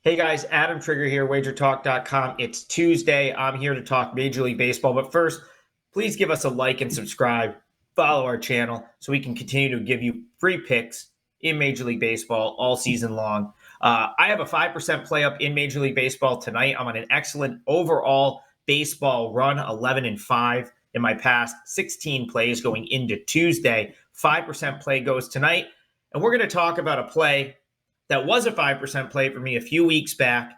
Hey guys, Adam Trigger here, wagertalk.com. It's Tuesday. I'm here to talk Major League Baseball. But first, please give us a like and subscribe. Follow our channel so we can continue to give you free picks in Major League Baseball all season long. I have a 5% play up in Major League Baseball tonight. I'm on an excellent overall baseball run, 11-5 in my past 16 plays going into Tuesday. 5% play goes tonight. And we're going to talk about a play that was a 5% play for me a few weeks back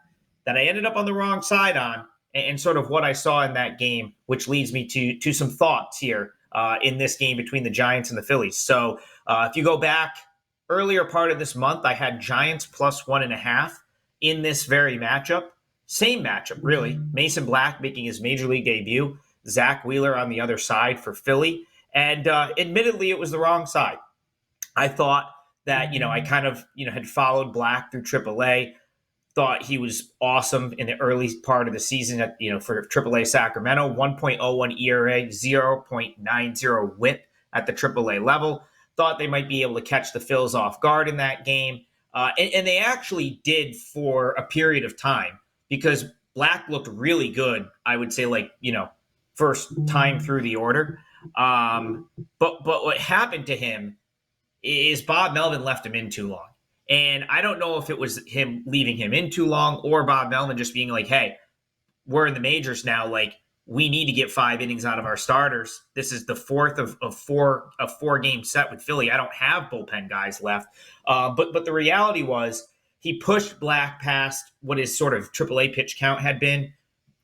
that I ended up on the wrong side on, and sort of what I saw in that game, which leads me to some thoughts here in this game between the Giants and the Phillies. So if you go back earlier part of this month, I had Giants plus 1.5 in this very matchup. Same matchup, really. Mason Black making his Major League debut. Zack Wheeler on the other side for Philly. And admittedly, it was the wrong side. I thought that, I kind of, had followed Black through AAA, thought he was awesome in the early part of the season at, for AAA Sacramento, 1.01 ERA, 0.90 whip at the AAA level. Thought they might be able to catch the Phils off guard in that game. And they actually did for a period of time because Black looked really good, I would say, first time through the order. But what happened to him is Bob Melvin left him in too long. And I don't know if it was him leaving him in too long or Bob Melvin just being like, hey, we're in the majors now. Like, we need to get 5 innings out of our starters. This is the fourth of a four-game set with Philly. I don't have bullpen guys left. But the reality was he pushed Black past what his sort of AAA pitch count had been,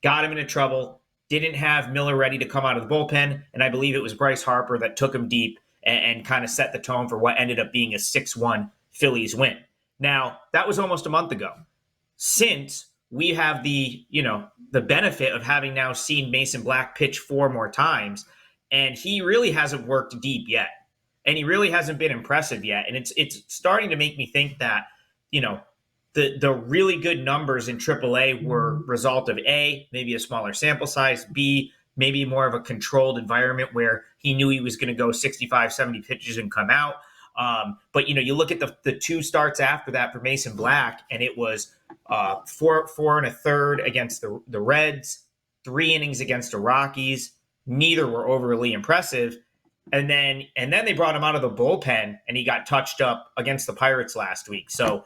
got him into trouble, didn't have Miller ready to come out of the bullpen, and I believe it was Bryce Harper that took him deep and kind of set the tone for what ended up being a 6-1 Phillies win. Now, that was almost a month ago. Since we have the benefit of having now seen Mason Black pitch 4 more times, and he really hasn't worked deep yet. And he really hasn't been impressive yet. And it's starting to make me think that, the really good numbers in AAA were result of A, maybe a smaller sample size, B, maybe more of a controlled environment where he knew he was going to go 65, 70 pitches and come out. But, you look at the 2 starts after that for Mason Black, and it was 4 1/3 against the Reds, 3 innings against the Rockies. Neither were overly impressive. And then they brought him out of the bullpen, and he got touched up against the Pirates last week. So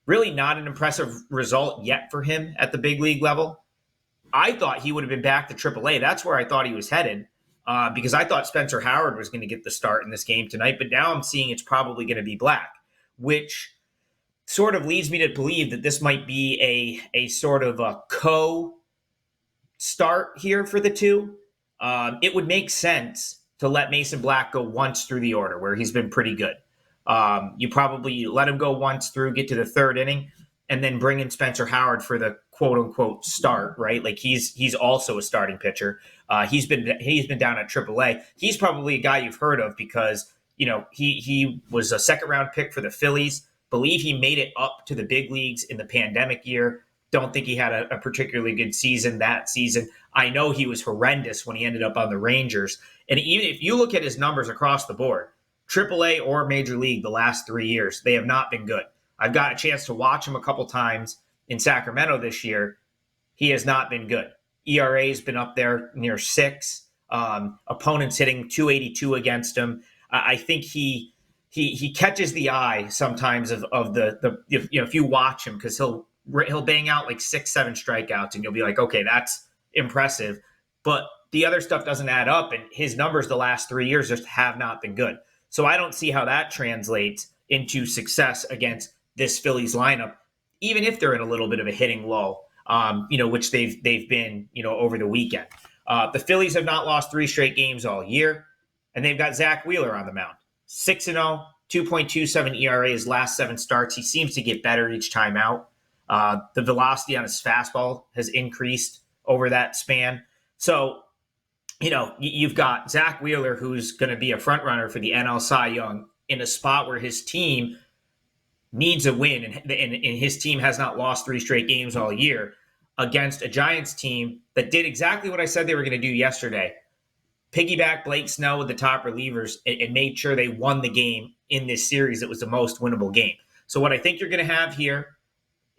really not an impressive result yet for him at the big league level. I thought he would have been back to AAA. That's where I thought he was headed because I thought Spencer Howard was going to get the start in this game tonight. But now I'm seeing it's probably going to be Black, which sort of leads me to believe that this might be a sort of a co-start here for the two. It would make sense to let Mason Black go once through the order where he's been pretty good. You probably let him go once through, get to the 3rd inning, and then bring in Spencer Howard for the quote unquote start, right? Like he's also a starting pitcher. He's been down at AAA. He's probably a guy you've heard of because, he was a 2nd round pick for the Phillies. Believe he made it up to the big leagues in the pandemic year. Don't think he had a particularly good season that season. I know he was horrendous when he ended up on the Rangers. And even if you look at his numbers across the board, AAA or Major League the last 3 years, they have not been good. I've got a chance to watch him a couple times in Sacramento this year. He has not been good. ERA has been up there near 6. Opponents hitting 282 against him. I think he catches the eye sometimes of the if you watch him because he'll bang out like 6, 7 strikeouts and you'll be like, okay, that's impressive. But the other stuff doesn't add up, and his numbers the last 3 years just have not been good. So I don't see how that translates into success against this Phillies lineup, even if they're in a little bit of a hitting lull, which they've been, over the weekend. The Phillies have not lost 3 straight games all year, and they've got Zack Wheeler on the mound. 6-0, 2.27 ERA his last 7 starts. He seems to get better each time out. The velocity on his fastball has increased over that span. So, you've got Zack Wheeler, who's going to be a front runner for the NL Cy Young in a spot where his team needs a win, and his team has not lost 3 straight games all year against a Giants team that did exactly what I said they were going to do yesterday. Piggyback Blake Snell with the top relievers and made sure they won the game in this series. It was the most winnable game. So what I think you're going to have here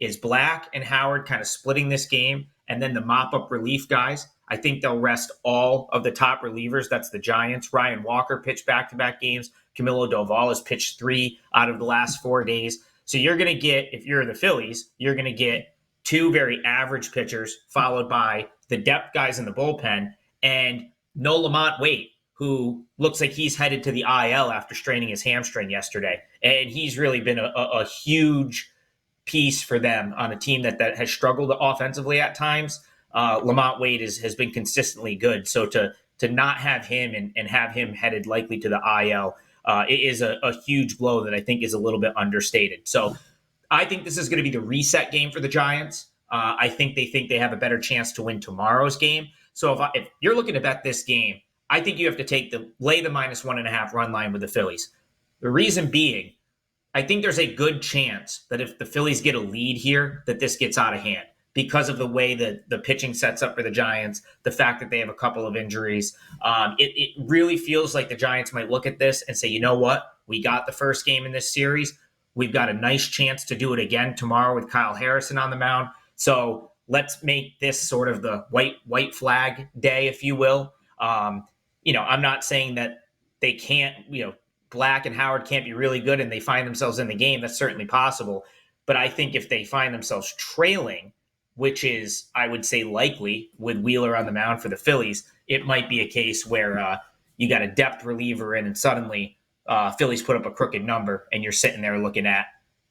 is Black and Howard kind of splitting this game, and then the mop-up relief guys. I think they'll rest all of the top relievers. That's the Giants. Ryan Walker pitched back-to-back games. Camilo Doval has pitched 3 out of the last 4 days. So you're going to get, if you're the Phillies, you're going to get 2 very average pitchers, followed by the depth guys in the bullpen, and no Lamont Waite, who looks like he's headed to the IL after straining his hamstring yesterday. And he's really been a huge piece for them on a team that has struggled offensively at times. Lamont Waite has been consistently good. So to not have him and have him headed likely to the IL, it is a huge blow that I think is a little bit understated. So I think this is going to be the reset game for the Giants. I think they have a better chance to win tomorrow's game. So if you're looking to bet this game, I think you have to lay the -1.5 run line with the Phillies. The reason being, I think there's a good chance that if the Phillies get a lead here, that this gets out of hand because of the way that the pitching sets up for the Giants, the fact that they have a couple of injuries. It really feels like the Giants might look at this and say, you know what? We got the first game in this series. We've got a nice chance to do it again tomorrow with Kyle Harrison on the mound. So let's make this sort of the white flag day, if you will. I'm not saying that they can't, Black and Howard can't be really good and they find themselves in the game. That's certainly possible. But I think if they find themselves trailing, which is, I would say, likely with Wheeler on the mound for the Phillies, it might be a case where you got a depth reliever in and suddenly Phillies put up a crooked number and you're sitting there looking at,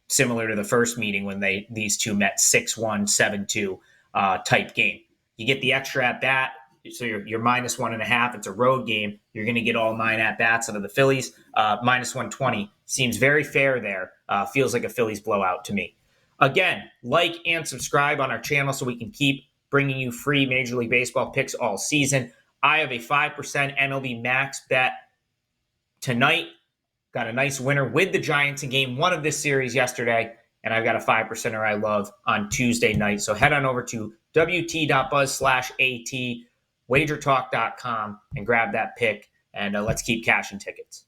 similar to the first meeting when these two met, 6-1, 7-2 type game. You get the extra at bat. So you're -1.5. It's a road game. You're going to get all 9 at-bats out of the Phillies. -120 seems very fair there. Feels like a Phillies blowout to me. Again, like and subscribe on our channel so we can keep bringing you free Major League Baseball picks all season. I have a 5% MLB max bet tonight. Got a nice winner with the Giants in game 1 of this series yesterday. And I've got a 5%er I love on Tuesday night. So head on over to wt.buzz/AT. wagertalk.com and grab that pick, and let's keep cashing tickets.